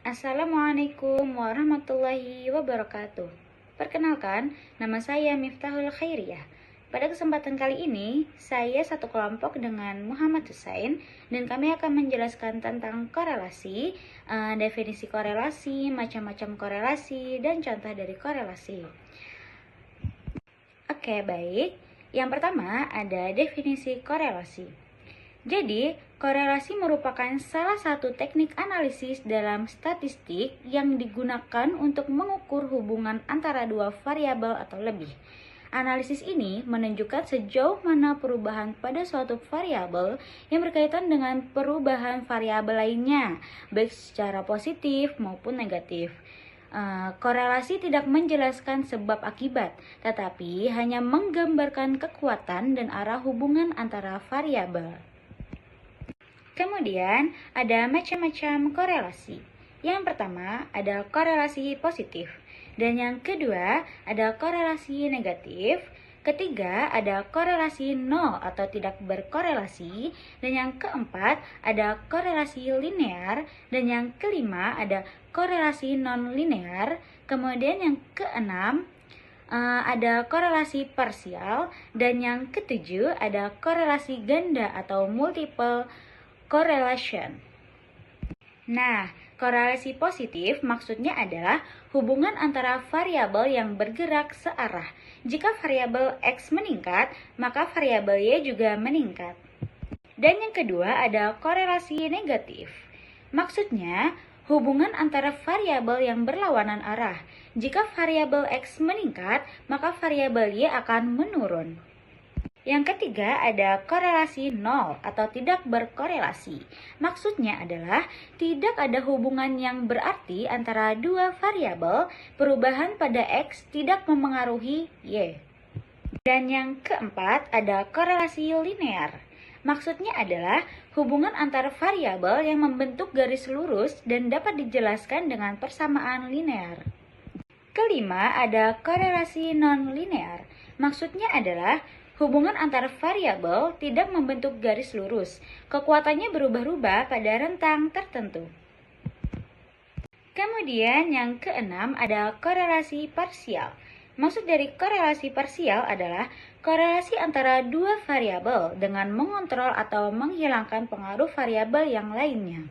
Assalamualaikum warahmatullahi wabarakatuh. Perkenalkan, nama saya Miftahul Khairiyah. Pada kesempatan kali ini, saya satu kelompok dengan Muhammad Hussein dan kami akan menjelaskan tentang korelasi, definisi korelasi, macam-macam korelasi, dan contoh dari korelasi. Oke, baik. Yang pertama ada definisi korelasi. Jadi, korelasi merupakan salah satu teknik analisis dalam statistik yang digunakan untuk mengukur hubungan antara dua variabel atau lebih. Analisis ini menunjukkan sejauh mana perubahan pada suatu variabel yang berkaitan dengan perubahan variabel lainnya, baik secara positif maupun negatif. Korelasi tidak menjelaskan sebab akibat, tetapi hanya menggambarkan kekuatan dan arah hubungan antara variabel. Kemudian ada macam-macam korelasi. Yang pertama ada korelasi positif, dan yang kedua ada korelasi negatif. Ketiga ada korelasi nol atau tidak berkorelasi, dan yang keempat ada korelasi linear, dan yang kelima ada korelasi non-linear. Kemudian yang keenam ada korelasi parsial, dan yang ketujuh ada korelasi ganda atau multiple correlation. Nah, korelasi positif maksudnya adalah hubungan antara variabel yang bergerak searah. Jika variabel X meningkat, maka variabel Y juga meningkat. Dan yang kedua ada korelasi negatif. Maksudnya, hubungan antara variabel yang berlawanan arah. Jika variabel X meningkat, maka variabel Y akan menurun. Yang ketiga ada korelasi nol atau tidak berkorelasi. Maksudnya adalah tidak ada hubungan yang berarti antara dua variabel, perubahan pada X tidak memengaruhi Y. Dan yang keempat ada korelasi linear. Maksudnya adalah hubungan antara variabel yang membentuk garis lurus dan dapat dijelaskan dengan persamaan linear. Kelima ada korelasi non-linear. Maksudnya adalah hubungan antara variabel tidak membentuk garis lurus. Kekuatannya berubah-ubah pada rentang tertentu. Kemudian yang keenam ada korelasi parsial. Maksud dari korelasi parsial adalah korelasi antara dua variabel dengan mengontrol atau menghilangkan pengaruh variabel yang lainnya.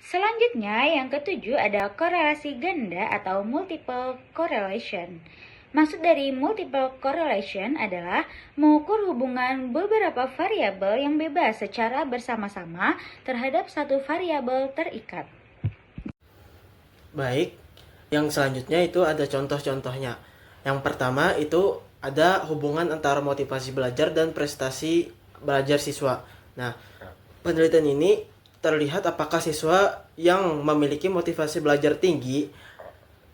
Selanjutnya yang ketujuh ada korelasi ganda atau multiple correlation. Maksud dari multiple correlation adalah mengukur hubungan beberapa variabel yang bebas secara bersama-sama terhadap satu variabel terikat. Baik, yang selanjutnya itu ada contoh-contohnya. Yang pertama itu ada hubungan antara motivasi belajar dan prestasi belajar siswa. Nah, penelitian ini terlihat apakah siswa yang memiliki motivasi belajar tinggi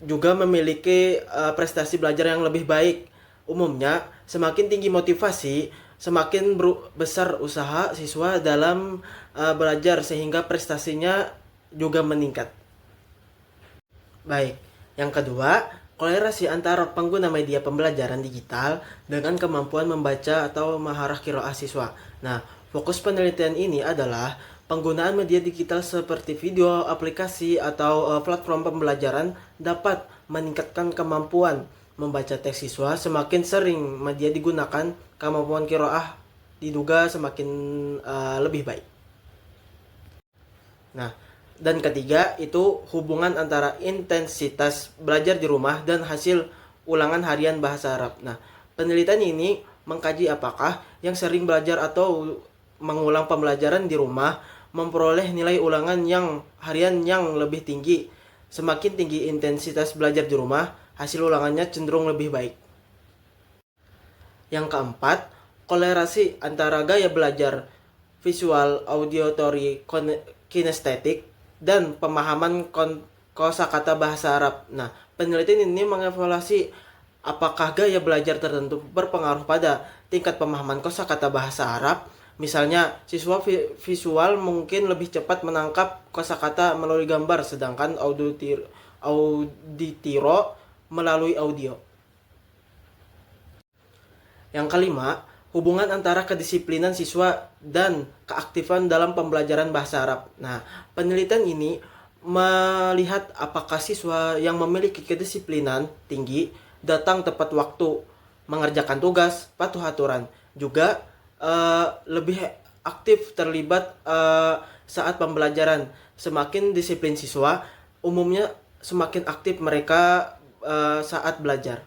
juga memiliki prestasi belajar yang lebih baik. Umumnya, semakin tinggi motivasi, semakin besar usaha siswa dalam belajar sehingga prestasinya juga meningkat. Baik, yang kedua, korelasi antara pengguna media pembelajaran digital dengan kemampuan membaca atau maharah qiraah siswa. Nah, fokus penelitian ini adalah penggunaan media digital seperti video, aplikasi, atau platform pembelajaran dapat meningkatkan kemampuan membaca teks siswa. Semakin sering media digunakan, kemampuan qiraah diduga semakin lebih baik. Nah, dan ketiga itu hubungan antara intensitas belajar di rumah dan hasil ulangan harian bahasa Arab. Nah, penelitian ini mengkaji apakah yang sering belajar atau mengulang pembelajaran di rumah memperoleh nilai ulangan yang harian yang lebih tinggi. Semakin tinggi intensitas belajar di rumah, hasil ulangannya cenderung lebih baik. Yang keempat, korelasi antara gaya belajar visual, auditory, kinestetik, dan pemahaman kosakata bahasa Arab. Nah, penelitian ini mengevaluasi apakah gaya belajar tertentu berpengaruh pada tingkat pemahaman kosakata bahasa Arab. Misalnya, siswa visual mungkin lebih cepat menangkap kosakata melalui gambar, sedangkan auditiro melalui audio. Yang kelima, hubungan antara kedisiplinan siswa dan keaktifan dalam pembelajaran bahasa Arab. Nah, penelitian ini melihat apakah siswa yang memiliki kedisiplinan tinggi datang tepat waktu, mengerjakan tugas, patuh aturan, juga lebih aktif terlibat saat pembelajaran. Semakin disiplin siswa, umumnya semakin aktif mereka saat belajar.